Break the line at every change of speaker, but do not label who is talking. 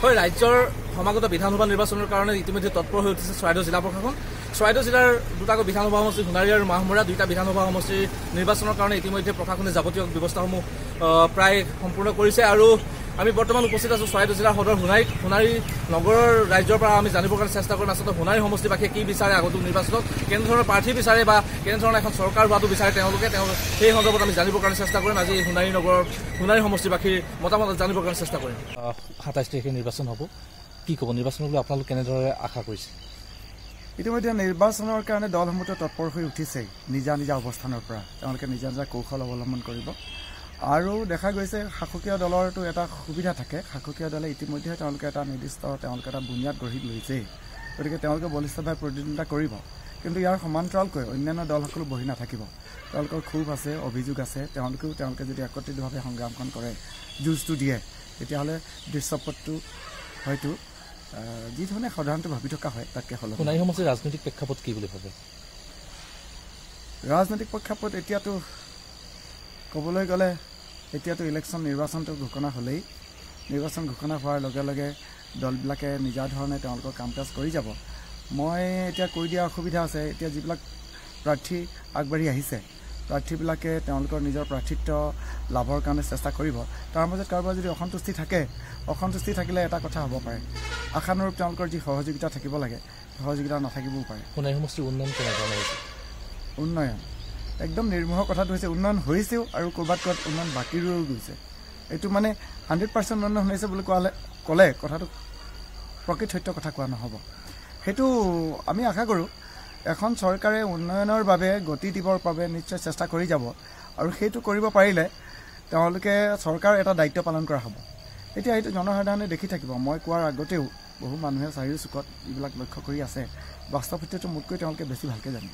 হয়, ৰাজ্যৰ সমাগত বিধানসভা নিৰ্বাচনৰ কাৰণে ইতিমধ্যে তৎপৰ হৈ উঠিছে চৰাইদেউ জিলা প্ৰশাসন। চৰাইদেউ জিলাৰ দুটাকৈ বিধানসভা সমষ্টি সোণাৰী আৰু মাহমৰা দুটা বিধানসভা সমষ্টিৰ নিৰ্বাচনৰ কাৰণে ইতিমধ্যে প্ৰশাসনে যাৱতীয় ব্যৱস্থাসমূহ প্ৰায় সম্পূৰ্ণ কৰিছে। আৰু আমি বৰ্তমান উপস্থিত আছো চৰাইদেউ জিলাৰ সদৰ সোণাৰী নগৰৰ ৰাজ্যৰ পৰা আমি জানিবৰ কাৰণে চেষ্টা কৰিম আচলতে সোণাৰী সমষ্টিবাসীয়ে কি বিচাৰে, আগন্তুক নিৰ্বাচনত কেনেধৰণৰ প্ৰাৰ্থী বিচাৰে বা কেনেধৰণৰ এখন চৰকাৰ হোৱাটো বিচাৰে তেওঁলোকে সেই সন্দৰ্ভত আমি জানিবৰ কাৰণে চেষ্টা কৰিম। আজি সোণাৰী সমষ্টিবাসীৰ মতামত জানিবৰ কাৰণে চেষ্টা কৰিম। 27 তাৰিখে নিৰ্বাচন হ'ব, কি ক'ব নিৰ্বাচনক লৈ আপোনালোকে কেনেদৰে আশা কৰিছে?
ইতিমধ্যে নিৰ্বাচনৰ কাৰণে দলসমূহতো তৎপৰ হৈ উঠিছে নিজা নিজা অৱস্থানৰ পৰা। তেওঁলোকে নিজা নিজা কৌশল অৱলম্বন কৰিব। আৰু দেখা গৈছে শাসকীয় দলৰতো এটা সুবিধা থাকে, শাসকীয় দলে ইতিমধ্যে তেওঁলোকে এটা নিৰ্দিষ্ট এটা বুনিয়াদ গঢ়ি লৈছে। গতিকে তেওঁলোকে বলিষ্ঠভাৱে প্ৰতিদ্বন্দ্বিতা কৰিব। কিন্তু ইয়াৰ সমান্তৰালকৈ অন্যান্য দলসকলো বহি নাথাকিব। তেওঁলোকৰ ক্ষোভ আছে, অভিযোগ আছে। তেওঁলোকে যদি একত্ৰিতভাৱে সংগ্ৰামখন কৰে, যুঁজটো দিয়ে, তেতিয়াহ'লে দৃশ্যপটটো হয়তো যি ধৰণে সাধাৰণতে ভাবি থকা হয় তাতকৈ সলনি।
সোণাৰী সমষ্টিৰ ৰাজনৈতিক প্ৰেক্ষাপট কি বুলি ভাবে?
ৰাজনৈতিক প্ৰেক্ষাপট এতিয়াতো ক'বলৈ গ'লে এতিয়াতো নিৰ্বাচনটো ঘোষণা হ'লেই। নিৰ্বাচন ঘোষণা হোৱাৰ লগে লগে দলবিলাকে নিজা ধৰণে তেওঁলোকৰ কাম কাজ কৰি যাব। মই এতিয়া কৈ দিয়া অসুবিধা আছে। এতিয়া যিবিলাক প্ৰাৰ্থী আগবাঢ়ি আহিছে, প্ৰাৰ্থীবিলাকে তেওঁলোকৰ নিজৰ প্ৰাৰ্থিত্ব লাভৰ কাৰণে চেষ্টা কৰিব। তাৰ মাজত কাৰোবাৰ যদি অসন্তুষ্টি থাকিলে এটা কথা হ'ব পাৰে, আশানুৰূপ তেওঁলোকৰ যি সহযোগিতা থাকিব লাগে, সহযোগিতা নাথাকিবও পাৰে।
সোণাৰী সমষ্টিৰ উন্নয়ন কেনেধৰণে হৈছে?
উন্নয়ন একদম নিৰ্মোহ কথাটো হৈছে, উন্নয়ন হৈছেও আৰু ক'ৰবাত উন্নয়ন বাকী ৰৈও গৈছে। এইটো মানে 100% উন্নয়ন হৈছে বুলি ক'লে কথাটো প্ৰকৃত সত্য কথা কোৱা নহ'ব। সেইটো আমি আশা কৰোঁ এখন চৰকাৰে উন্নয়নৰ বাবে গতি দিবৰ বাবে নিশ্চয় চেষ্টা কৰি যাব। আৰু সেইটো কৰিব পাৰিলে তেওঁলোকে চৰকাৰ এটা দায়িত্ব পালন কৰা হ'ব। এতিয়া সেইটো জনসাধাৰণে দেখি থাকিব। মই কোৱাৰ আগতেও বহু মানুহে চাৰিও চুকত এইবিলাক লক্ষ্য কৰি আছে। বাস্তৱিকতে মোতকৈ তেওঁলোকে বেছি ভালকৈ জানিব।